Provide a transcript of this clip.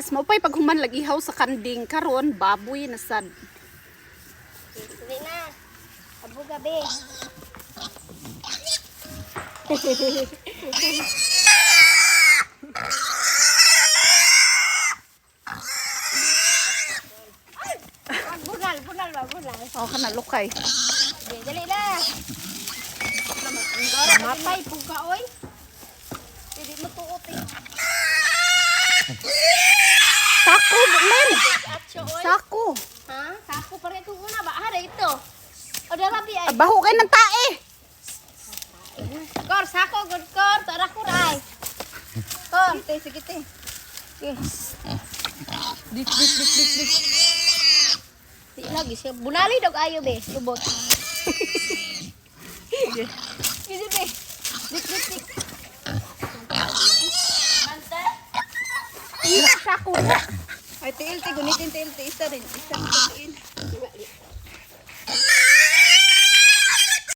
gatas mo pay paghuman lagi ihaw sa kanding karon baboy na sad. Dili na. Abo gabi. Bunal ba? Oh kana lukay. Dali na. Mapay puka oy. Dili mo tuot eh. Sako men. Sako. Ha? Sako pa rin itong una ba? Hara ito. O dalabi ay. Baho kay ng tae. Kor, sako, good kor. Tara ko ay. Kor. Sige te. Yes. Dik. Di lagi siya. Bunali dog ayo be. Lubot. Sige be. Dik. Mante. Sako na. Ay tiil ti gunitin tiil ti isa rin. Isa rin.